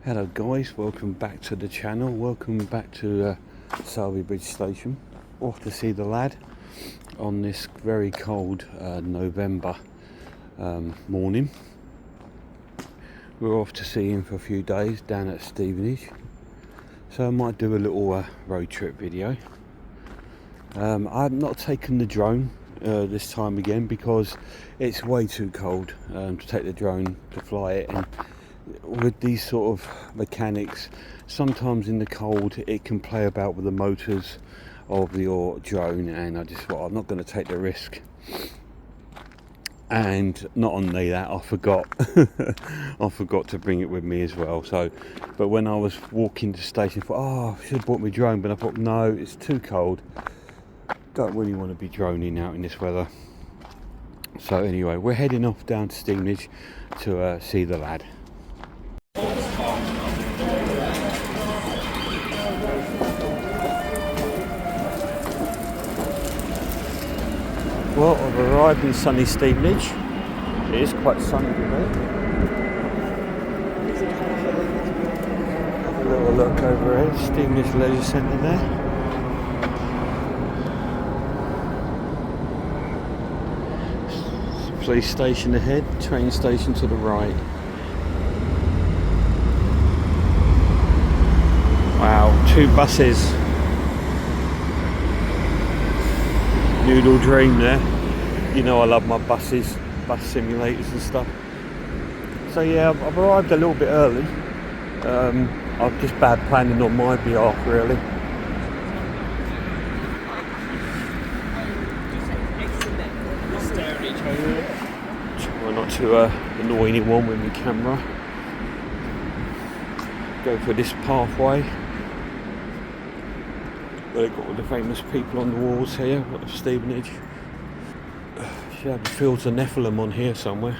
Hello guys, welcome back to the channel, welcome back to Selby Bridge Station. Off to see the lad on this very cold November morning. We're off to see him for a few days down at Stevenage, so I might do a little road trip video. I've not taken the drone this time again because it's way too cold to take the drone to fly it, and with these sort of mechanics, sometimes in the cold it can play about with the motors of your drone, and I just thought I'm not going to take the risk. And not only that, I forgot I forgot to bring it with me as well. So but when I was walking to the station, I thought, oh, I should have brought my drone, but I thought no, it's too cold, don't really want to be droning out in this weather. So anyway, we're heading off down to Stevenage to see the lad. Well, I've arrived in sunny Stevenage. It is quite sunny today. Have a little look over here, Stevenage Leisure Centre there. Police station ahead, train station to the right. Wow, 2 buses. Noodle dream there. You know I love my buses, bus simulators and stuff. So yeah, I've arrived a little bit early. I've just bad planning on my behalf really. Try not to annoy anyone with my camera. Go for this pathway. They've got all the famous people on the walls here of Stevenage. Should have the Fields of Nephilim on here somewhere.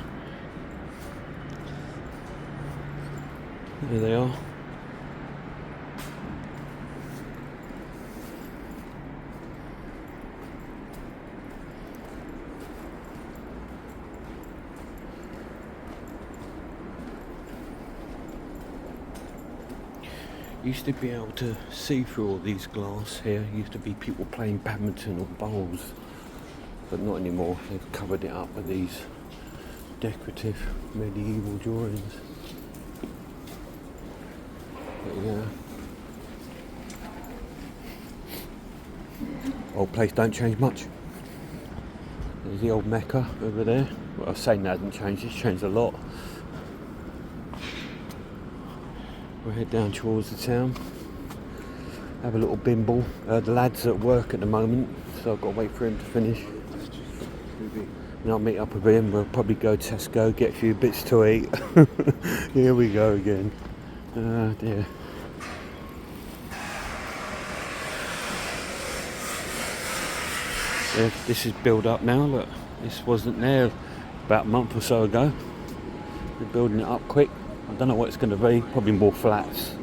There they are. Used to be able to see through all these glass here. Used to be people playing badminton or bowls, but not anymore. They've covered it up with these decorative medieval drawings. But yeah, old place don't change much. There's the old Mecca over there. Well, I was saying that hasn't changed. It's changed a lot. We'll head down towards the town, have a little bimble. The lad's at work at the moment, so I've got to wait for him to finish. And I'll meet up with him. We'll probably go Tesco, get a few bits to eat. Here we go again. Dear. Yeah, this is built up now, look. This wasn't there about a month or so ago. They're building it up quick. I don't know what it's going to be, probably more flats.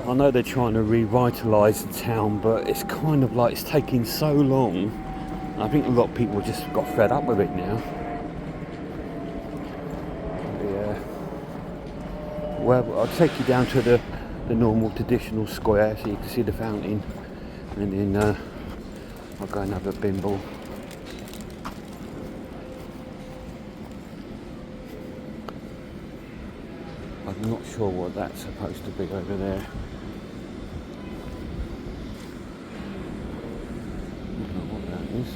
I know they're trying to revitalise the town, but it's kind of like it's taking so long. I think a lot of people just got fed up with it now. Yeah. Well, I'll take you down to the normal traditional square so you can see the fountain, and then I'll go and have a bimble. I'm not sure what that's supposed to be over there. I don't know what that is.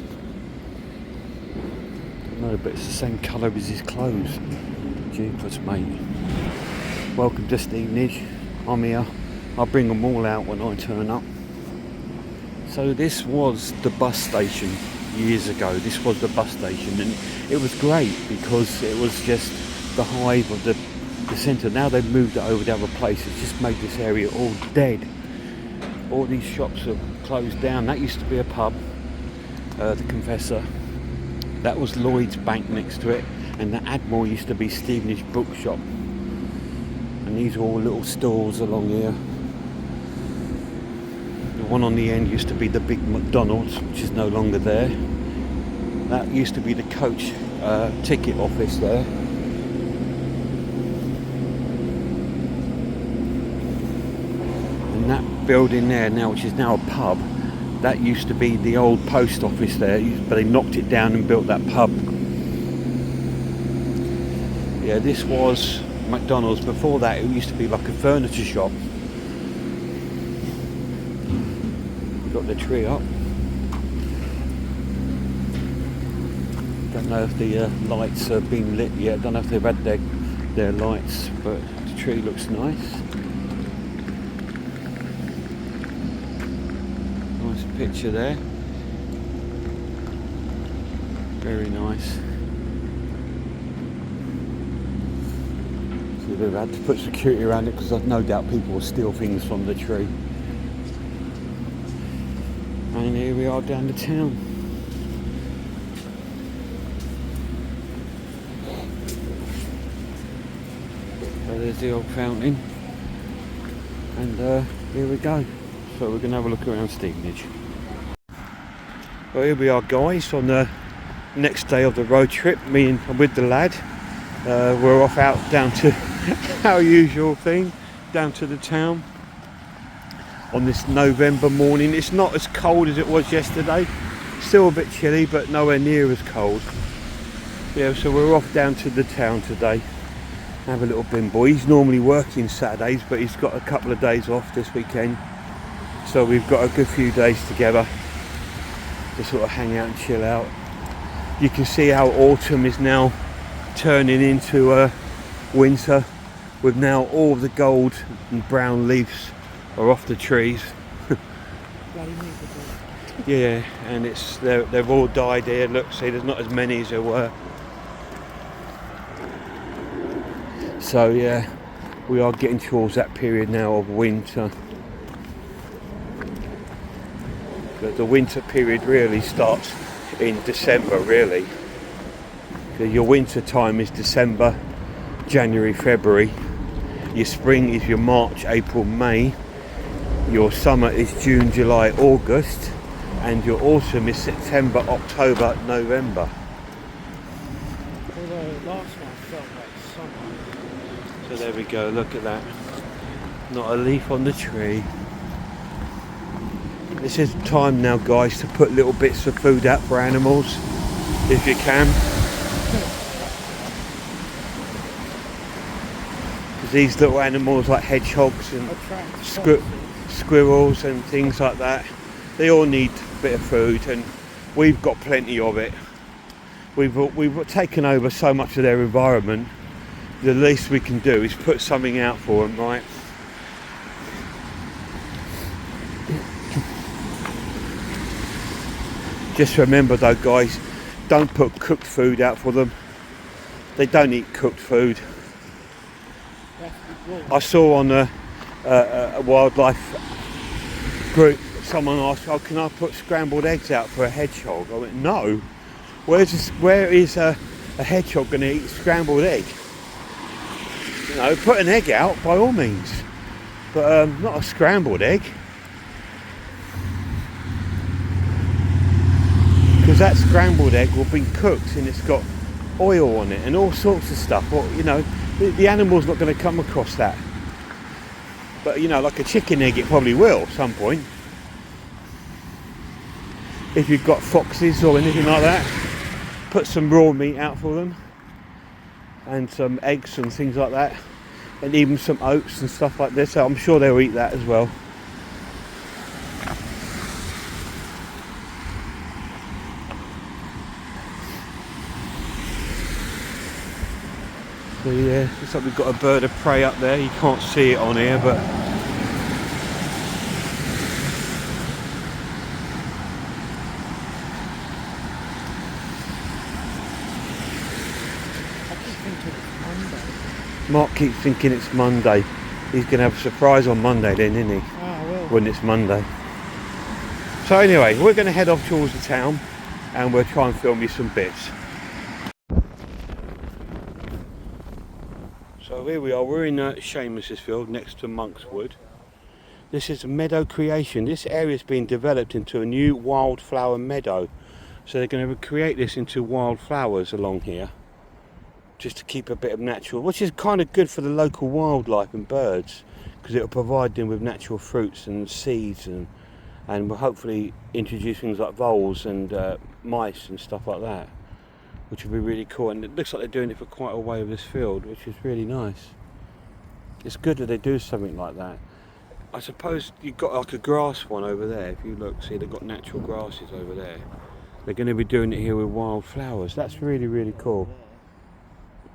Don't know, but it's the same colour as his clothes. Jeepers, mate. Welcome to Stevenage. I'm here. I'll bring them all out when I turn up. So this was the bus station years ago. This was the bus station, and it was great because it was just the hive of the centre. Now they've moved it over to other places, just made this area all dead. All these shops are closed down. That used to be a pub, the Confessor. That was Lloyd's Bank next to it, and the Admiral used to be Stevenage Bookshop. And these are all little stalls along here. The one on the end used to be the big McDonald's, which is no longer there. That used to be the coach ticket office there. building there now, which is now a pub, that used to be the old post office there, but they knocked it down and built that pub. Yeah, this was McDonald's. Before that it used to be like a furniture shop. Got the tree up. Don't know if the lights have been lit yet. Don't know if they've had their lights, but the tree looks nice. Nice picture there. Very nice. So they've had to put security around it because I've no doubt people will steal things from the tree. And here we are down the town. So there's the old fountain. And here we go. So we're going to have a look around Stevenage. Well, here we are, guys, on the next day of the road trip. Me and with the lad. We're off out down to our usual thing, down to the town. On this November morning. It's not as cold as it was yesterday, still a bit chilly, but nowhere near as cold. Yeah, so we're off down to the town today. Have a little bimbo. He's normally working Saturdays, but he's got a couple of days off this weekend, so we've got a good few days together to sort of hang out and chill out. You can see how autumn is now turning into winter, with now all the gold and brown leaves are off the trees. Yeah, and they've all died here. Look, see, there's not as many as there were. So yeah, we are getting towards that period now of winter. But the winter period really starts in December, really. Your winter time is December, January, February. Your spring is your March, April, May. Your summer is June, July, August, and your autumn is September, October, November. Although last one felt like summer. So there we go, look at that. Not a leaf on the tree. This is time now, guys, to put little bits of food out for animals, if you can. Because these little animals like hedgehogs and squirrels and things like that, they all need a bit of food, and we've got plenty of it. We've taken over so much of their environment. The least we can do is put something out for them, right? Just remember though, guys, don't put cooked food out for them. They don't eat cooked food. I saw on a wildlife group, someone asked, "Oh, can I put scrambled eggs out for a hedgehog?" I went, "No. Where is a hedgehog going to eat scrambled egg? You know, put an egg out by all means, but not a scrambled egg, because that scrambled egg will be cooked and it's got oil on it and all sorts of stuff. Well, you know, the animal's not going to come across that. But you know, like a chicken egg, it probably will at some point. If you've got foxes or anything like that, put some raw meat out for them, and some eggs and things like that, and even some oats and stuff like this. So I'm sure they'll eat that as well. So yeah, looks like we've got a bird of prey up there. You can't see it on here, but Mark keeps thinking it's Monday. He's going to have a surprise on Monday then, isn't he? I will. When it's Monday. So anyway, we're going to head off towards the town and we'll try and film you some bits. So here we are, we're in Seamus's field next to Monkswood. This is a meadow creation. This area is being developed into a new wildflower meadow. So they're going to create this into wildflowers along here. just to keep a bit of natural, which is kind of good for the local wildlife and birds, because it'll provide them with natural fruits and seeds, and we'll hopefully introduce things like voles and mice and stuff like that, which will be really cool. And it looks like they're doing it for quite a way of this field, which is really nice. It's good that they do something like that. I suppose you've got like a grass one over there. If you look, see, they've got natural grasses over there. They're going to be doing it here with wild flowers. That's really, really cool.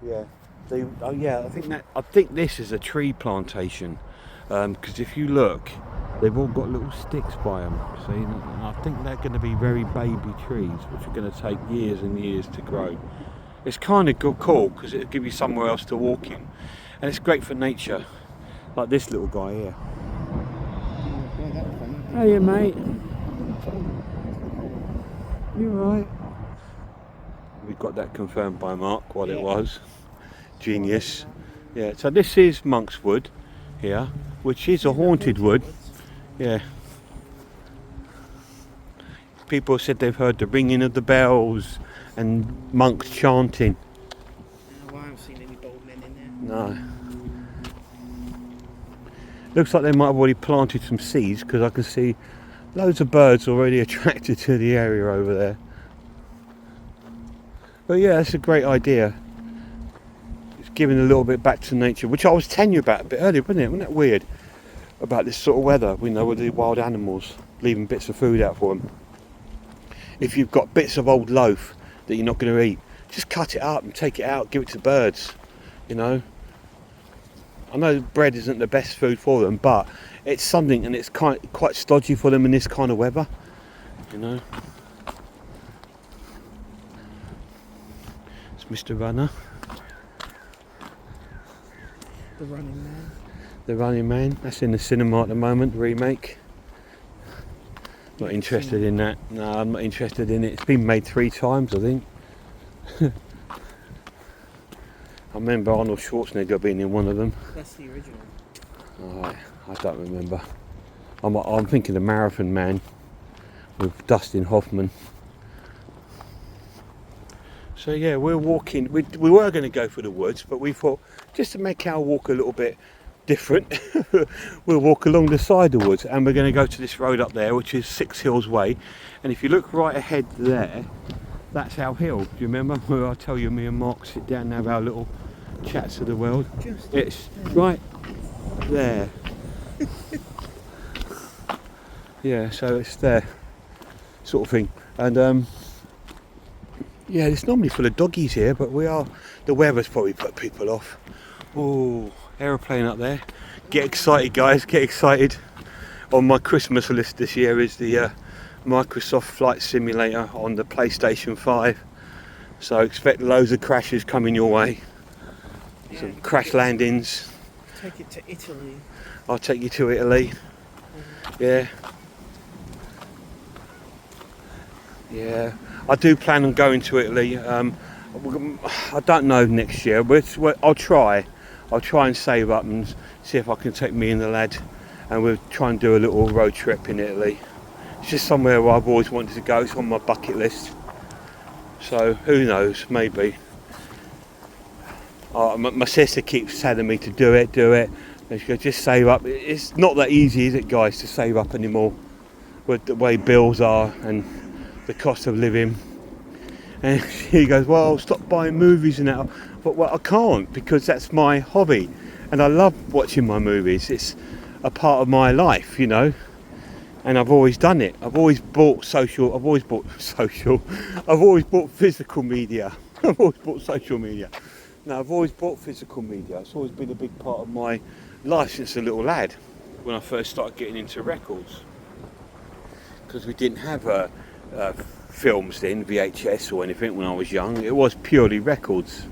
Yeah. I think this is a tree plantation, because if you look, they've all got little sticks by them. See, and I think they're going to be very baby trees, which are going to take years and years to grow. It's kind of cool because it'll give you somewhere else to walk in, and it's great for nature, like this little guy here. Hey, mate. You alright? We got that confirmed by Mark what it was. Genius. Yeah, so this is Monk's Wood here, which is a haunted wood. Yeah. People said they've heard the ringing of the bells and monks chanting. Well, I haven't seen any bald men in there. No. Looks like they might have already planted some seeds, because I can see loads of birds already attracted to the area over there. But yeah, that's a great idea. It's giving a little bit back to nature, which I was telling you about a bit earlier, wasn't it? Wasn't that weird? About this sort of weather, we know, with the wild animals, leaving bits of food out for them. If you've got bits of old loaf that you're not going to eat, just cut it up and take it out, give it to the birds, you know. I know bread isn't the best food for them, but it's something, and it's quite stodgy for them in this kind of weather, you know. It's Mr. Runner. The Running Man. The Running Man. That's in the cinema at the moment, the remake. Not interested in that. No, I'm not interested in it. It's been made 3 times, I think. I remember Arnold Schwarzenegger being in one of them. That's the original. Oh, I don't remember. I'm thinking the Marathon Man with Dustin Hoffman. So yeah, we're walking. We were going to go for the woods, but we thought just to make our walk a little bit different, we'll walk along the side of the woods, and we're going to go to this road up there, which is 6 Hills Way. And if you look right ahead there, that's our hill. Do you remember where I tell you me and Mark sit down and have our little chats of the world? It's right there. Yeah, so it's there, sort of thing. And yeah, it's normally full of doggies here, but the weather's probably put people off. Oh, aeroplane up there. Get excited, guys, get excited. On my Christmas list this year is the Microsoft Flight Simulator on the PlayStation 5. So expect loads of crashes coming your way. Yeah. Some crash landings. Take it to Italy. I'll take you to Italy. Yeah. Yeah. I do plan on going to Italy. I don't know next year, but I'll try. I'll try and save up and see if I can take me and the lad, and we'll try and do a little road trip in Italy. It's just somewhere where I've always wanted to go. It's on my bucket list. So who knows? Maybe. My sister keeps telling me to do it. And she goes, just save up. It's not that easy, is it, guys, to save up anymore with the way bills are and the cost of living. And she goes, well, stop buying movies and that. But well, I can't, because that's my hobby, and I love watching my movies. It's a part of my life, you know. And I've always done it. I've always bought physical media. I've always bought social media. No, I've always bought physical media. It's always been a big part of my life since a little lad, when I first started getting into records. Because we didn't have films then, VHS or anything when I was young. It was purely records.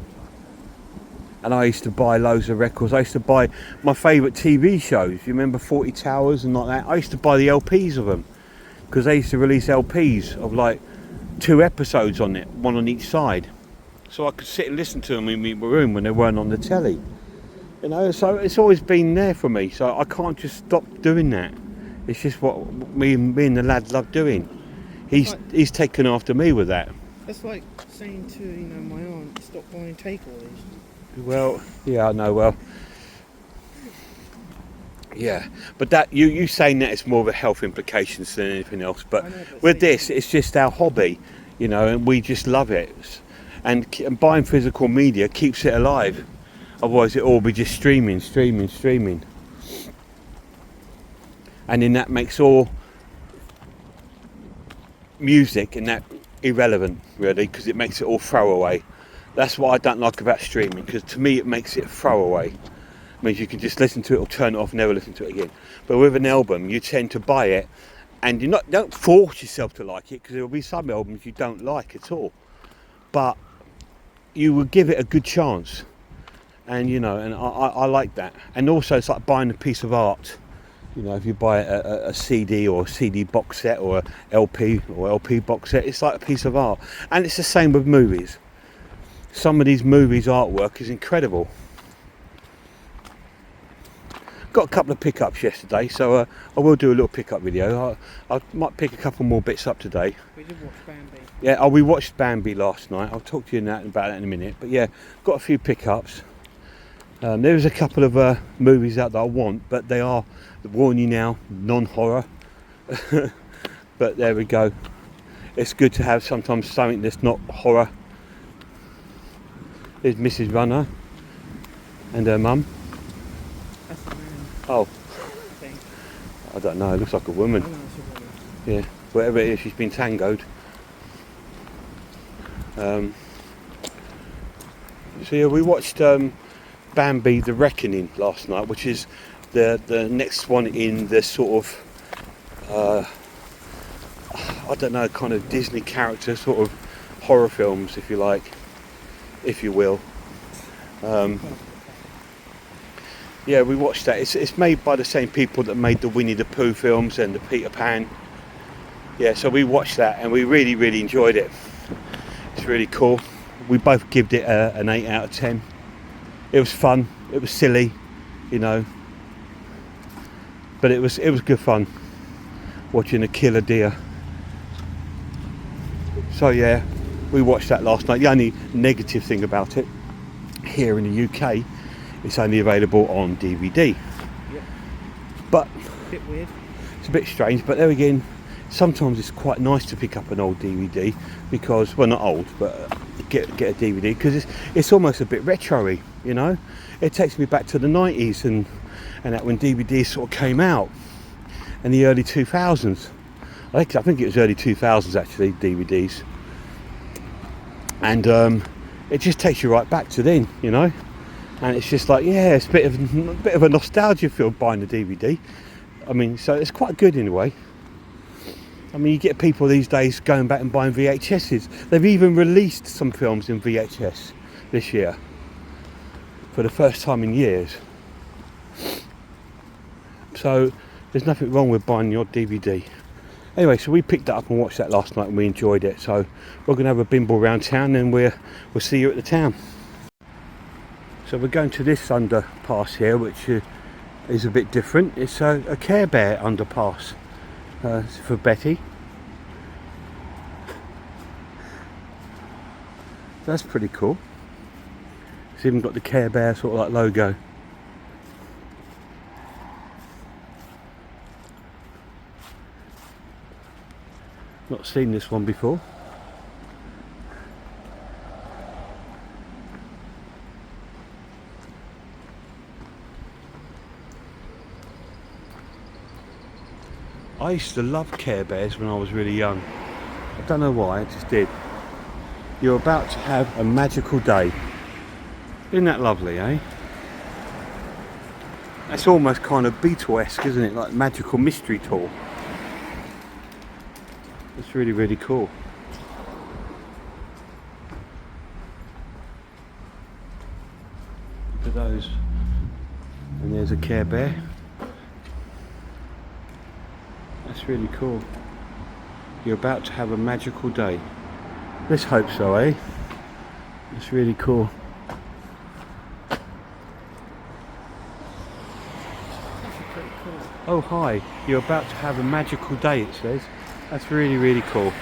And I used to buy loads of records. I used to buy my favourite TV shows. You remember 40 Towers and like that? I used to buy the LPs of them, because they used to release LPs of like 2 episodes on it, one on each side. So I could sit and listen to them in my room when they weren't on the telly. You know, so it's always been there for me. So I can't just stop doing that. It's just what me and the lad love doing. He's taken after me with that. That's like saying to, my aunt, stop buying takeaways. Well, yeah, I know. Well, yeah, but that you saying that it's more of a health implications than anything else. But I know, but with say this, it's just our hobby, and we just love it. And buying physical media keeps it alive. Otherwise, it all be just streaming. And then that makes all music and that irrelevant, really, because it makes it all throwaway. That's what I don't like about streaming, because to me it makes it throwaway. It means you can just listen to it or turn it off, never listen to it again. But with an album, you tend to buy it, and don't force yourself to like it, because there will be some albums you don't like at all. But you will give it a good chance, and I like that. And also, it's like buying a piece of art. If you buy a CD or a CD box set or a LP or LP box set, it's like a piece of art. And it's the same with movies. Some of these movies' artwork is incredible. Got a couple of pickups yesterday, so I will do a little pickup video. I might pick a couple more bits up today. We did watch Bambi. Yeah, we watched Bambi last night. I'll talk to you about that in a minute. But yeah, got a few pickups. There's a couple of movies out that I want, but they are, warn you now, non-horror. But there we go. It's good to have sometimes something that's not horror. There's Mrs. Runner and her mum. That's the man, Oh, I think. I don't know. It looks like a woman. I know it's a woman. Yeah, whatever it is, she's been tangoed. So yeah, we watched Bambi: The Reckoning last night, which is the next one in the sort of I don't know, kind of Disney character sort of horror films, if you like, if you will. Yeah, we watched that. It's made by the same people that made the Winnie the Pooh films and the Peter Pan. Yeah, so we watched that and we really, really enjoyed it. It's really cool. We both gave it an 8 out of 10. It was fun. It was silly, but it was good fun watching a killer deer. So yeah, we watched that last night. The only negative thing about it, here in the UK, it's only available on DVD. Yeah. But A bit weird. it's a bit strange, but there again, sometimes it's quite nice to pick up an old DVD because, well, not old, but get a DVD, because it's almost a bit retro-y, It takes me back to the 90s and that when DVDs sort of came out, and the early 2000s. I think it was early 2000s actually, DVDs. And it just takes you right back to then, And it's just like, yeah, it's a bit of a nostalgia feel buying the DVD. I mean, so it's quite good in a way. I mean, you get people these days going back and buying VHSs. They've even released some films in VHS this year for the first time in years. So there's nothing wrong with buying your DVD. Anyway, so we picked that up and watched that last night and we enjoyed it. So we're going to have a bimble around town and we'll see you at the town. So we're going to this underpass here, which is a bit different. It's a Care Bear underpass for Betty. That's pretty cool. It's even got the Care Bear sort of like logo. Not seen this one before. I used to love Care Bears when I was really young. I don't know why, I just did. You're about to have a magical day. Isn't that lovely, eh? That's almost kind of Beatle-esque, isn't it? Like magical mystery tour. It's really, really cool. Look at those. And there's a Care Bear. That's really cool. You're about to have a magical day. Let's hope so, eh? It's really cool. Pretty cool. Oh, hi. You're about to have a magical day, it says. That's really, really cool.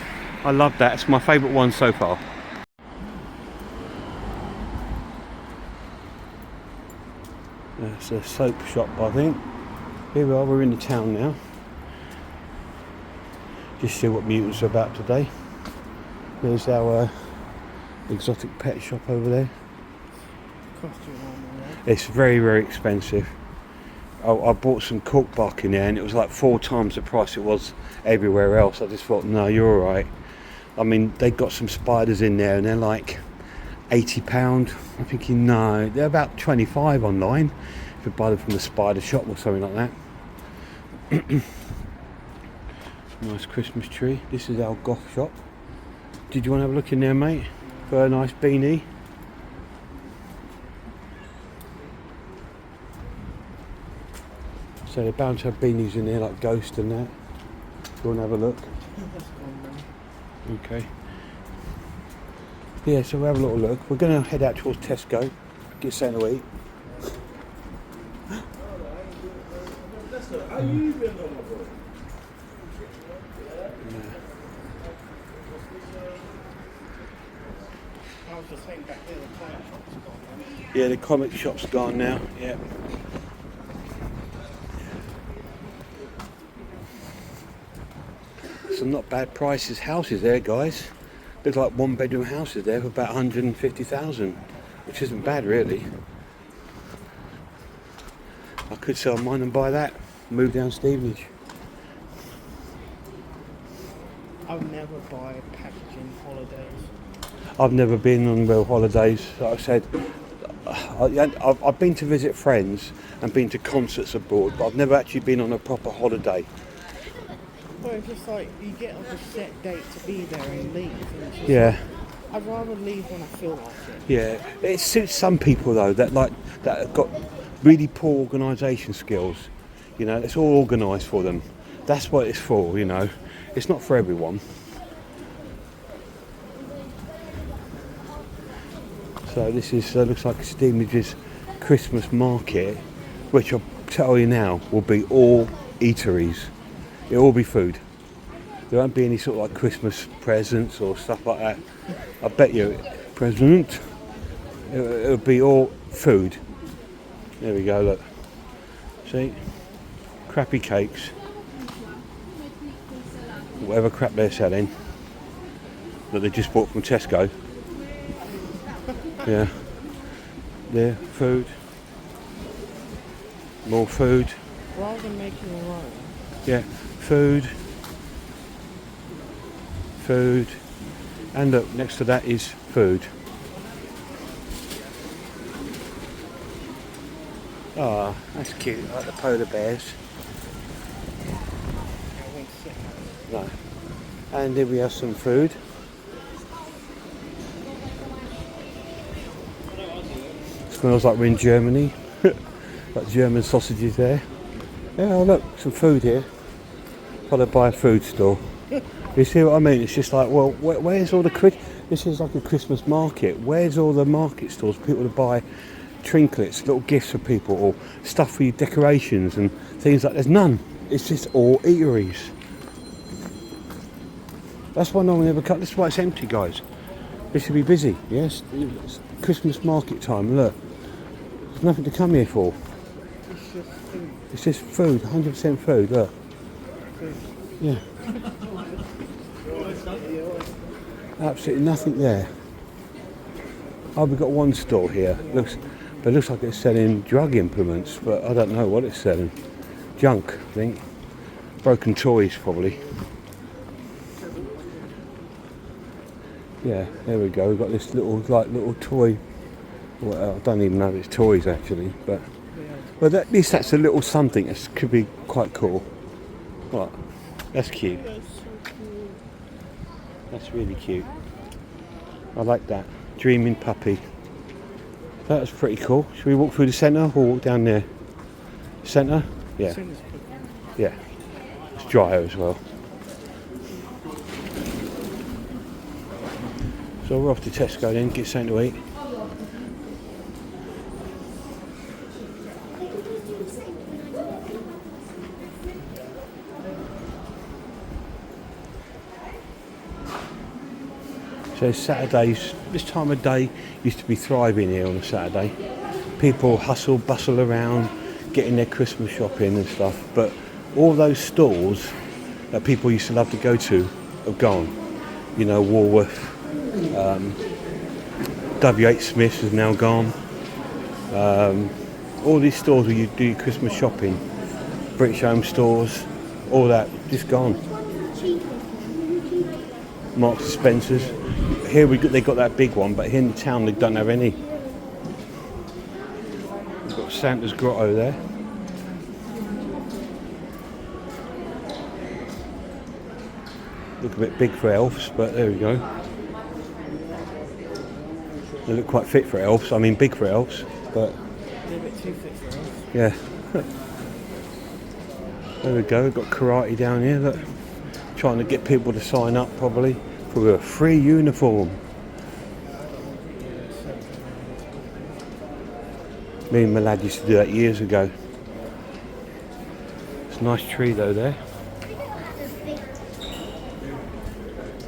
I love that. It's my favourite one so far. That's a soap shop, I think. Here we are, we're in the town now. Just see what mutants are about today. There's our exotic pet shop over there. It's very, very expensive. I bought some cork bark in there and it was like 4 times the price it was everywhere else. I just thought, no, you're alright. I mean, they got some spiders in there and they're like £80. I'm thinking, no, they're about 25 online if you buy them from the spider shop or something like that. Nice Christmas tree. This is our goth shop. Did you want to have a look in there, mate? For a nice beanie? So they're bound to have beanies in there like Ghost and that. Do you want to have a look? Okay. Yeah, so we'll have a little look. We're going to head out towards Tesco, get something to eat. Yeah, the comic shop's gone now, yeah. Some not bad prices houses there, guys. Look like 1-bedroom houses there for about 150,000, which isn't bad really. I could sell mine and buy that, move down Stevenage. I'll never buy packaging holidays. I've never been on real holidays. Like I said, I've been to visit friends and been to concerts abroad, but I've never actually been on a proper holiday. Well, it's just like you get like a set date to be there and leave. And it's just Yeah. I'd rather leave when I feel like it. Yeah, it suits some people though that have got really poor organisation skills. You know, it's all organised for them. That's what it's for. You know, it's not for everyone. So this is looks like Stevenage's Christmas market, which I'll tell you now will be all eateries. It'll all be food. There won't be any sort of like Christmas presents or stuff like that. I bet you, present. It'll be all food. There we go. Look, see, crappy cakes, whatever crap they're selling that they just bought from Tesco. Yeah, there, food, more food. Rather than making your own. Yeah, food, and look, next to that is food. Ah, that's cute, I like the polar bears. No. And here we have some food. Smells like we're in Germany. Got German sausages there. Yeah, oh look, some food here. Followed by a food store. You see what I mean? It's just like, well, where's all the this is like a Christmas market. Where's all the market stores for people to buy trinkets, little gifts for people, or stuff for your decorations and things like? There's none. It's just all eateries. That's why no one ever cut. This is why it's empty, guys. This should be busy. Yes, it's Christmas market time. Look, there's nothing to come here for. It's just food. 100% food. Look. Yeah. Absolutely nothing there. Oh, we've got one store here. Looks like it's selling drug implements, but I don't know what it's selling. Junk, I think. Broken toys, probably. Yeah, there we go. We've got this little toy. Well, I don't even know if it's toys actually, but at least that's a little something. It could be quite cool. What? That's cute. That's really cute. I like that. Dreaming puppy. That's pretty cool. Should we walk through the centre or walk down there? Centre? Yeah. Yeah. It's drier as well. So we're off to Tesco then, get something to eat. So Saturdays, this time of day, used to be thriving here on a Saturday. People hustle, bustle around, getting their Christmas shopping and stuff. But all those stores that people used to love to go to have gone. You know, Woolworth, W.H. Smith's is now gone. All these stores where you do your Christmas shopping, British Home Stores, all that, just gone. Marks and Spencer's. Here they got that big one, but here in the town they don't have any. We've got Santa's Grotto there. Look a bit big for elves, but there we go. They look quite fit for elves, I mean big for elves, but... They're a bit too fit for elves. Yeah. There we go, we've got karate down here, look. Trying to get people to sign up probably for a free uniform. Me and my lad used to do that years ago. It's a nice tree though there.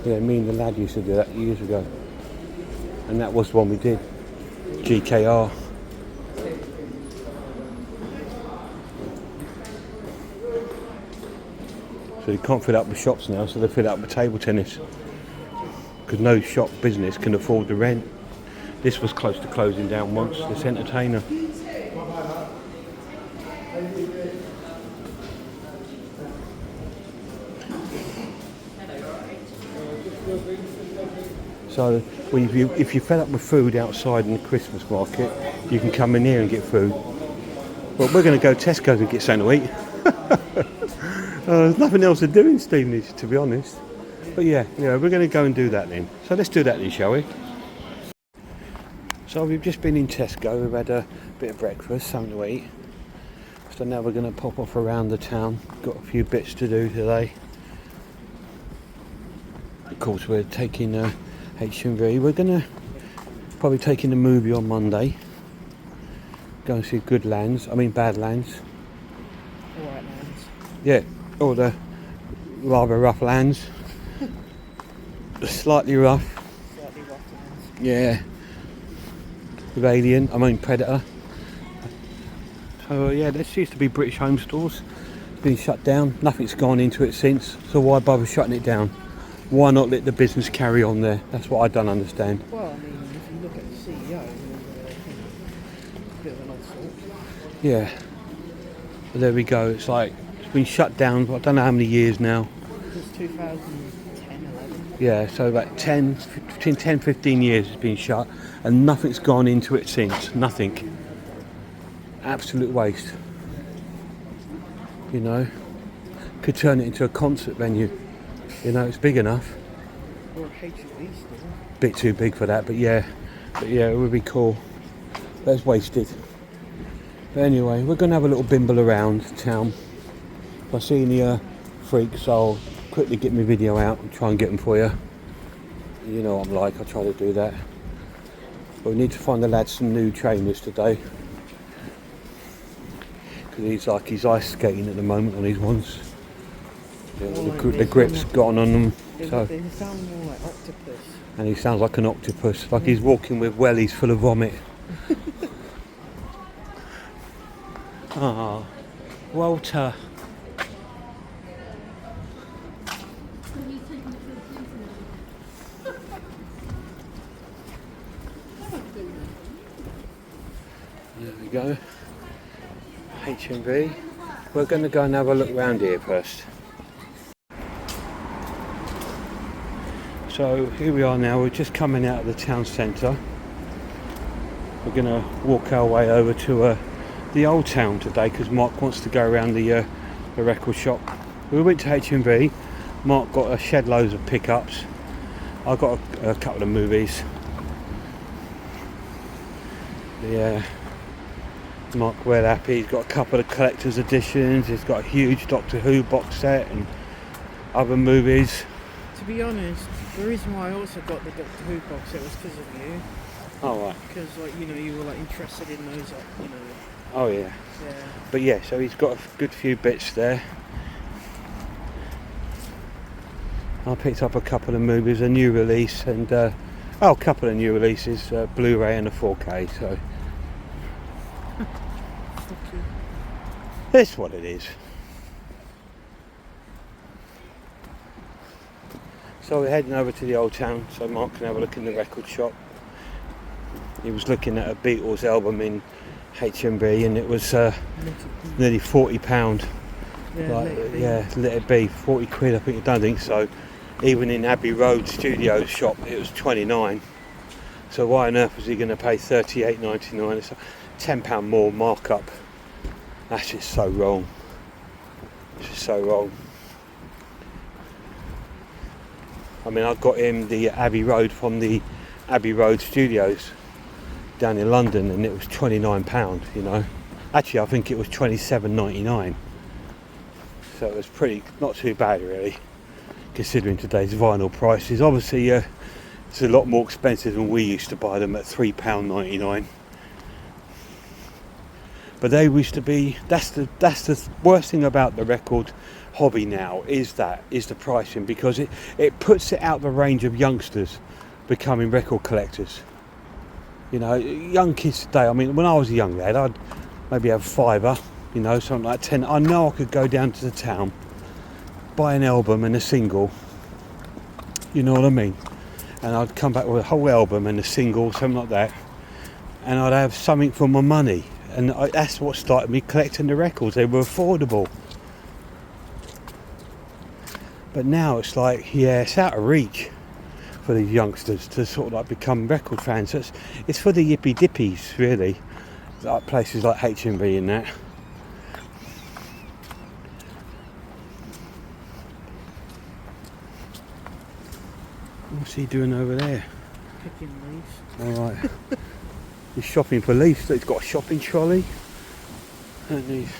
Yeah, me and the lad used to do that years ago. And that was the one we did. GKR. So they can't fill up the shops now, so they fill up with table tennis. Because no shop business can afford the rent. This was close to closing down once, this entertainer. So if you're fed up with food outside in the Christmas market, you can come in here and get food. Well, we're going to go to Tesco's and get something to eat. There's nothing else to do in Stevenage, to be honest. But yeah, we're going to go and do that then. So let's do that then, shall we? So we've just been in Tesco, we've had a bit of breakfast, something to eat. So now we're going to pop off around the town. Got a few bits to do today. Of course, we're taking H&V. We're going to probably take in the movie on Monday. Go and see Badlands. Alright, lands. Yeah, all the rather rough lands. Slightly rough. Slightly rough lands. Yeah. With Predator. So yeah, this used to be British Home Stores. It's been shut down. Nothing's gone into it since. So why bother shutting it down? Why not let the business carry on there? That's what I don't understand. Well, I mean, if you look at the CEO, a bit of an odd sort. Yeah. But there we go. It's like it's been shut down for I don't know how many years now. Since 2010, 11. Yeah, so about 15 years it's been shut and nothing's gone into it since. Nothing. Absolute waste. You know, could turn it into a concert venue. You know, it's big enough. Or a H&V store. Bit too big for that, but yeah, it would be cool. But it's wasted. But anyway, we're going to have a little bimble around town. If I see any freaks, I'll quickly get my video out and try and get them for you. You know what I'm like, I try to do that. But we need to find the lad some new trainers today. Because he's ice skating at the moment on his ones. Yeah, the grip's gone on them. So. They sound more like octopus. And he sounds like an octopus, like he's walking with wellies full of vomit. Ah, Walter. There we go. H&V. We're going to go and have a look round here first. So here we are now, we're just coming out of the town centre. We're going to walk our way over to the old town today because Mark wants to go around the record shop. We went to H&V, Mark got a shed loads of pickups. I got a couple of movies. Yeah, Mark well happy. He's got a couple of collector's editions. He's got a huge Doctor Who box set and other movies. To be honest, the reason why I also got the Doctor Who box set was because of you. Oh right. Because you were interested in those, Oh yeah. Yeah. But yeah, so he's got a good few bits there. I picked up a couple of movies, a new release, and a couple of new releases, Blu-ray and a 4K. So that's what it is. So we're heading over to the old town so Mark can have a look in the record shop. He was looking at a Beatles album in HMV and it was nearly £40. Let it be. 40 quid, I think. I don't think so. Even in Abbey Road Studios shop it was 29. So why on earth was he going to pay $38.99? It's a £10 more markup. That's just so wrong. It's just so wrong. I mean, I got him the Abbey Road from the Abbey Road Studios down in London, and it was £29. You know, actually, I think it was £27.99. So it was not too bad, really, considering today's vinyl prices. Obviously, it's a lot more expensive than we used to buy them at £3.99. But they used to be. That's the worst thing about the record hobby now is the pricing, because it puts it out the range of youngsters becoming record collectors. You know, young kids today. I mean, when I was a young lad, I'd maybe have £5, you know, something like 10. I know I could go down to the town, buy an album and a single. You know what I mean? And I'd come back with a whole album and a single, something like that, and I'd have something for my money. And that's what started me collecting the records. They were affordable. But now it's like, it's out of reach for these youngsters to sort of like become record fans. So it's for the yippy dippies, really, like places like HMV and that. What's he doing over there? Picking leaves. All right. He's shopping for leaves. He's got a shopping trolley. And he's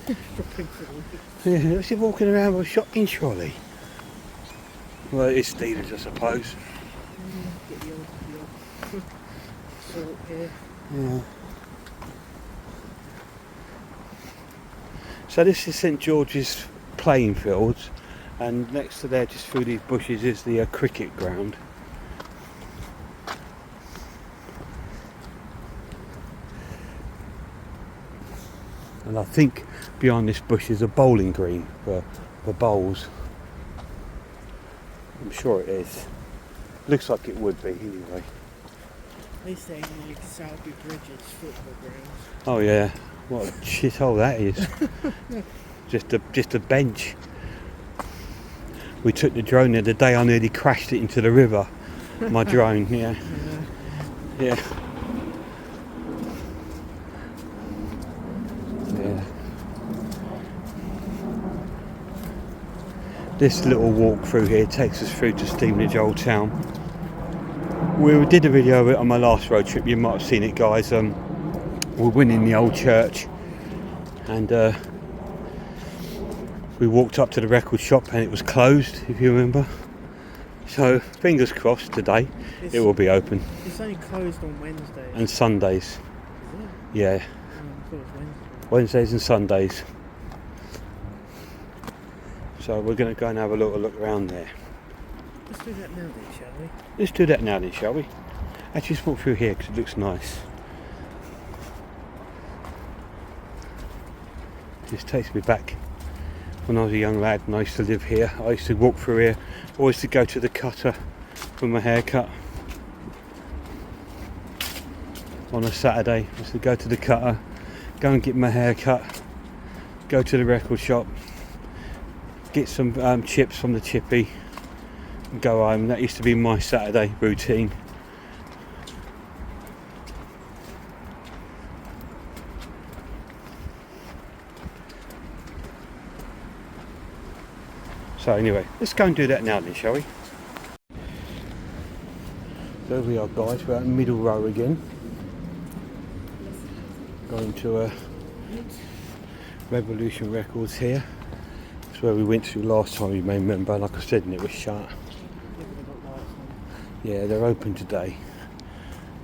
shopping for leaves. Yeah, what's he walking around with a shopping trolley? Well, it's Stevenage, I suppose. Get the old salt here. Yeah. So this is St George's playing fields, and next to there, just through these bushes, is the cricket ground. And I think behind this bush is a bowling green for bowls. I'm sure it is. Looks like it would be anyway. They say like Selby Bridges football grounds. Oh yeah, what a shithole that is. just a bench. We took the drone the other day. I nearly crashed it into the river. My drone, yeah. Yeah. This little walk through here takes us through to Stevenage Old Town. We did a video of it on my last road trip. You might have seen it, guys. We went in the old church, and we walked up to the record shop, and it was closed, if you remember. So fingers crossed today it will be open. It's only closed on Wednesdays and Sundays. Is it? Yeah. I thought it was Wednesday. Wednesdays and Sundays. So we're going to go and have a little look around there. Let's do that now then, shall we? Let's do that now then, shall we? Actually, just walk through here because it looks nice. This takes me back when I was a young lad and I used to live here. I used to walk through here, always to go to the cutter for my haircut. On a Saturday, I used to go to the cutter, go and get my hair cut, go to the record shop, get some chips from the chippy, and go home. That used to be my Saturday routine. So anyway, let's go and do that now then, shall we? There we are, guys. We're at Middle Row again. Going to Revolution Records here. That's where we went to last time, you may remember. Like I said, and it was shut. Yeah, they're open today.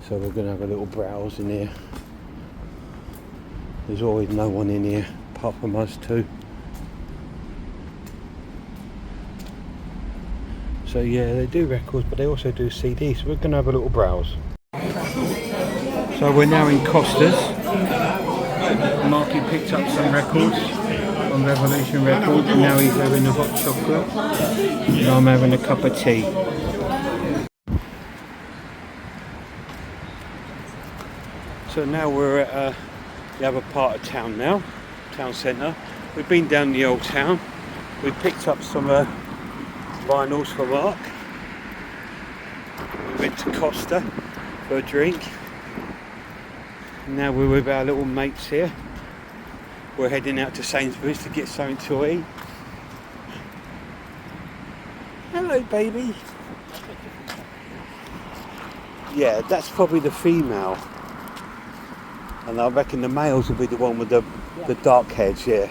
So we're going to have a little browse in here. There's always no one in here apart from us two. So yeah, they do records, but they also do CDs. So we're going to have a little browse. So we're now in Costa's. Marky picked up some records on Revolution Records, and now he's having a hot chocolate, and I'm having a cup of tea. So now we're at the other part of town now, town centre. We've been down the old town. We picked up some vinyls for Mark. We went to Costa for a drink. Now we're with our little mates here. We're heading out to Sainsbury's to get something to eat. Hello, baby. Yeah, that's probably the female. And I reckon the males will be the one with the dark heads, yeah.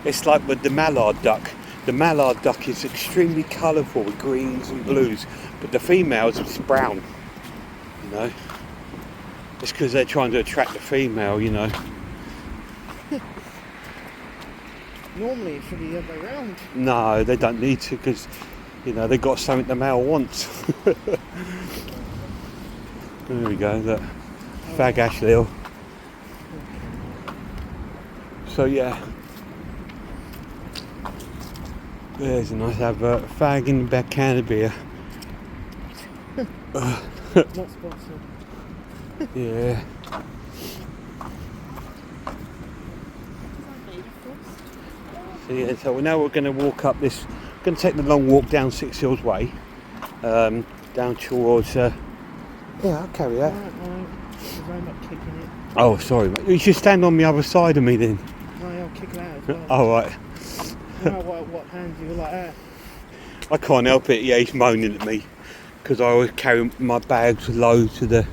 It's like with the mallard duck. The mallard duck is extremely colourful with greens and blues, but the females it's brown, you know. It's because they're trying to attract the female, you know. Normally it should be the other way around. No, they don't need to, because, you know, they've got something the male wants. There we go, look. Fag Ashley. So yeah. There's a nice advert. Fag in the back can of beer. Not sponsored. Yeah. So yeah, so now we're going to walk up this. We're going to take the long walk down Six Hills Way, down towards. Yeah, I'll carry that. Right. I'm not kicking it. Oh, sorry, mate. You should stand on the other side of me then. No, I'll kick it out as well. Oh, right. You know what hands you were like that? I can't help it. Yeah, he's moaning at me because I always carry my bags low to the.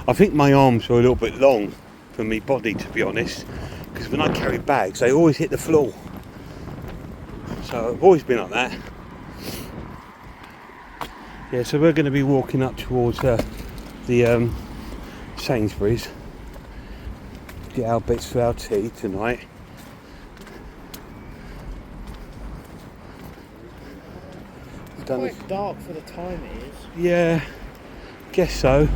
I think my arms are a little bit long for me body, to be honest, because when I carry bags, they always hit the floor. So I've always been like that. Yeah, so we're going to be walking up towards the Sainsbury's. Get our bits for our tea tonight. It's quite dark for the time it is. Yeah, guess so.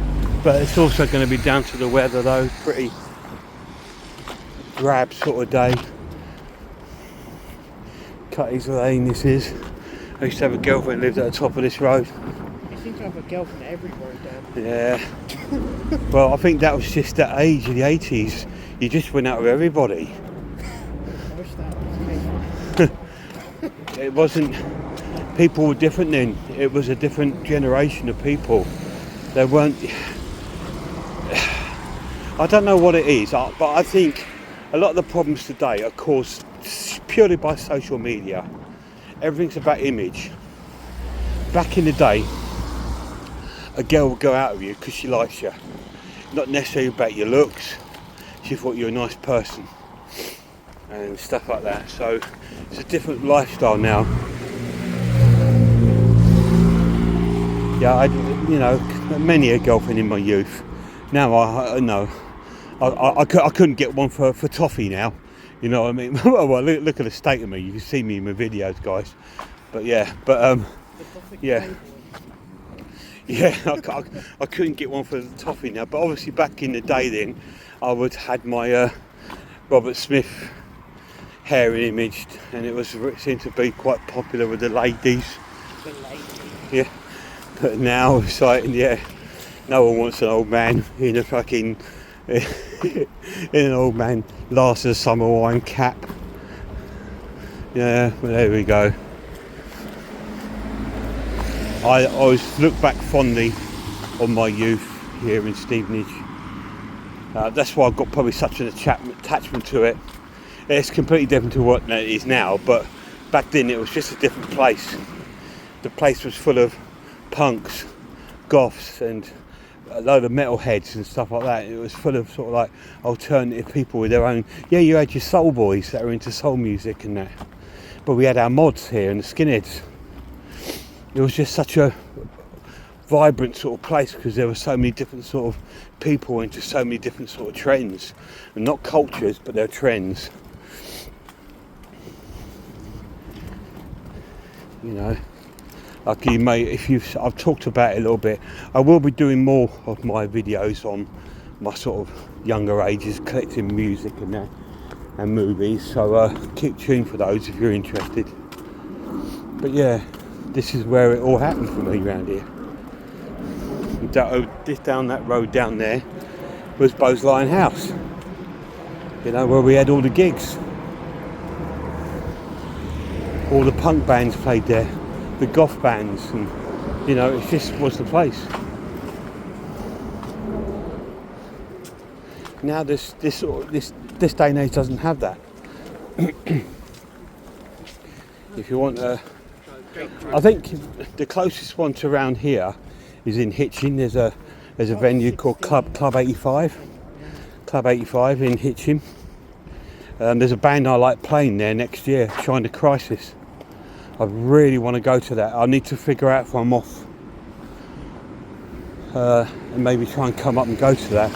But it's also going to be down to the weather though. Pretty drab sort of day. Cutty's Lane this is. I used to have a girlfriend who lived at the top of this road. You seem to have a girlfriend at every road, Dad. Yeah. Well, I think that was just that age of the 80s. You just went out with everybody. I wish that was the case. It wasn't. People were different then. It was a different generation of people. They weren't. I don't know what it is, but I think a lot of the problems today are caused purely by social media. Everything's about image. Back in the day, a girl would go out with you because she likes you. Not necessarily about your looks. She thought you were a nice person and stuff like that. So it's a different lifestyle now. Yeah, many a girlfriend in my youth. Now I couldn't get one for toffee now. You know what I mean? Well, look at the state of me. You can see me in my videos, guys. But yeah, yeah. Yeah, I couldn't get one for the toffee now. But obviously back in the day then, I would had my Robert Smith hair imaged, and it seemed to be quite popular with the ladies. Yeah. But now it's like, yeah, no one wants an old man in a fucking in an old man last of the summer wine cap. Yeah, well, there we go. I always look back fondly on my youth here in Stevenage. That's why I've got probably such an attachment to it. It's completely different to what it is now, but back then it was just a different place. The place was full of punks, goths and a load of metalheads and stuff like that. It was full of sort of like alternative people with their own. Yeah, you had your soul boys that were into soul music and that, but we had our mods here and the skinheads. It was just such a vibrant sort of place because there were so many different sort of people into so many different sort of trends, and not cultures but they're trends. you know. Like you may, I've talked about it a little bit. I will be doing more of my videos on my sort of younger ages, collecting music and that, and movies. So keep tuned for those if you're interested. But yeah, this is where it all happened for me around here. Just down that road down there was Bowes Lion House. You know, where we had all the gigs. All the punk bands played there. The goth bands, and you know, it just was the place. Now this day and age doesn't have that. If you want I think the closest one to around here is in Hitchin. There's a venue called Club 85. Club 85 in Hitchin. There's a band I like playing there next year, China Crisis. I really want to go to that. I need to figure out if I'm off and maybe try and come up and go to that.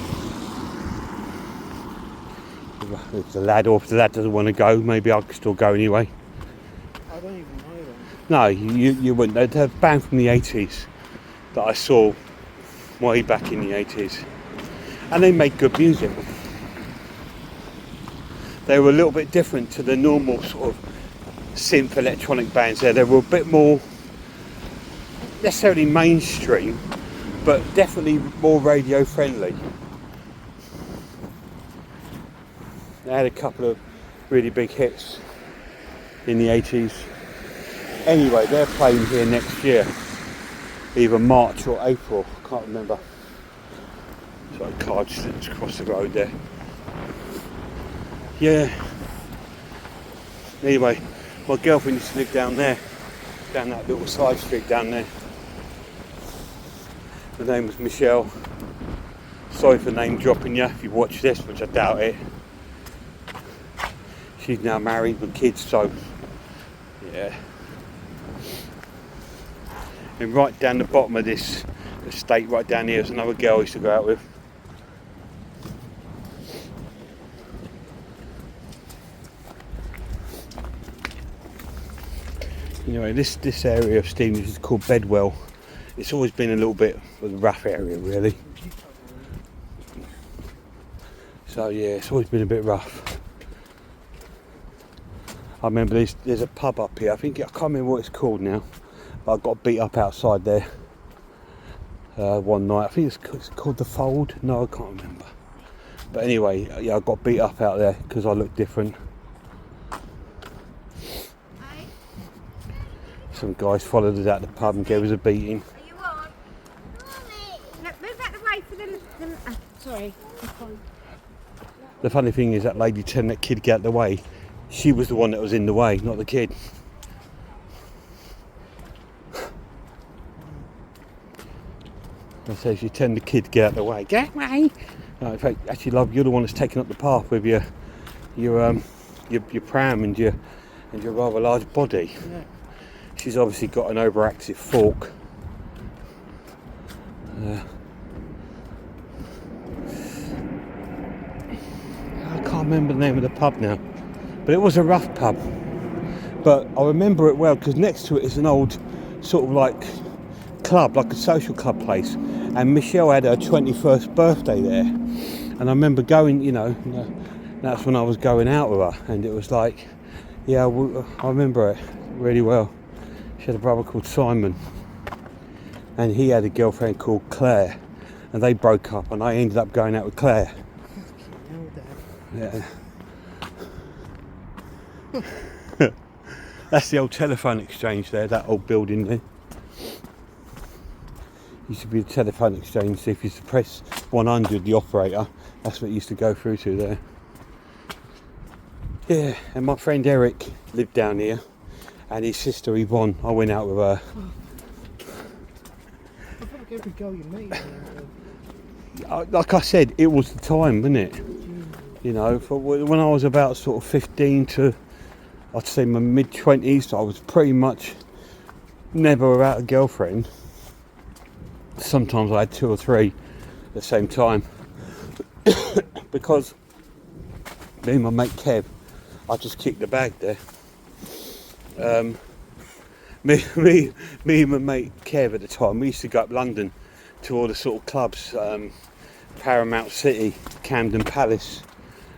If the lad doesn't want to go, maybe I can still go anyway. I don't even know them. No, you wouldn't. They're a band from the 80s that I saw way back in the 80s. And they make good music. They were a little bit different to the normal sort of synth electronic bands there. They were a bit more necessarily mainstream, but definitely more radio friendly. They had a couple of really big hits in the 80s. Anyway, they're playing here next year, either March or April, I can't remember. So a car just slips across the road there. Yeah. Anyway, my girlfriend used to live down there, down that little side street down there. Her name was Michelle. Sorry for name dropping you if you watch this, which I doubt it. She's now married with kids, so yeah. And right down the bottom of this estate, right down here, is another girl I used to go out with. Anyway, this area of Stevenage is called Bedwell. It's always been a little bit of a rough area, really. So yeah, it's always been a bit rough. I remember there's a pub up here. I can't remember what it's called now, but I got beat up outside there one night. I think it's called the Fold. No, I can't remember. But anyway, yeah, I got beat up out there because I looked different. Some guys followed us out the pub and gave us a beating. Are you on? Look, move out the way for the sorry. The funny thing is that lady telling that kid to get out the way, she was the one that was in the way, not the kid. I say she telling the kid to get out the way. Get away! No, in fact, actually, love, you're the one that's taking up the path with your pram and your rather large body. Yeah. She's obviously got an overactive fork. I can't remember the name of the pub now, but it was a rough pub. But I remember it well because next to it is an old sort of like club, like a social club place. And Michelle had her 21st birthday there. And I remember going, you know, that's when I was going out with her. And it was like, yeah, I remember it really well. She had a brother called Simon. And he had a girlfriend called Claire. And they broke up and I ended up going out with Claire. Yeah. That's the old telephone exchange there, that old building there. Used to be the telephone exchange, so if you used to press 100, the operator, that's what it used to go through to there. Yeah, and my friend Eric lived down here, and his sister Yvonne, I went out with her. I feel like every girl you meet. Like I said, it was the time, wasn't it? You know, when I was about sort of 15 to, I'd say my mid-20s, I was pretty much never without a girlfriend. Sometimes I had 2 or 3 at the same time. Because me and my mate Kev, I just kicked the bag there. me and my mate Kev at the time, we used to go up London to all the sort of clubs, Paramount City, Camden Palace,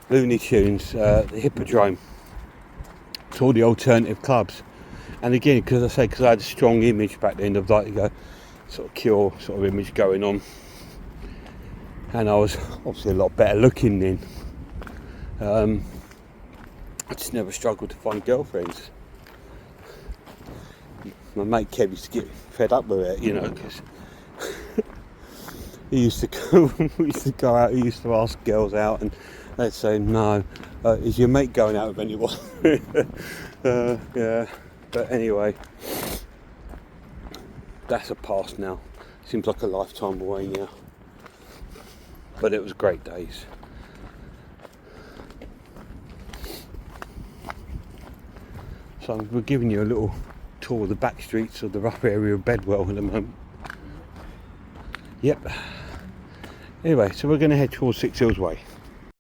Looney Tunes, the Hippodrome, to all the alternative clubs. And again, because I had a strong image back then of like a sort of cure sort of image going on, and I was obviously a lot better looking then. I just never struggled to find girlfriends. My mate Kev used to get fed up with it, you know, because we used to go out, he used to ask girls out, and they'd say, no, is your mate going out with anyone? Yeah, but anyway, that's a past now. Seems like a lifetime away now. But it was great days. So we're giving you a little tour of the back streets of the rough area of Bedwell at the moment. Yep. Anyway, so we're going to head towards Six Hills Way.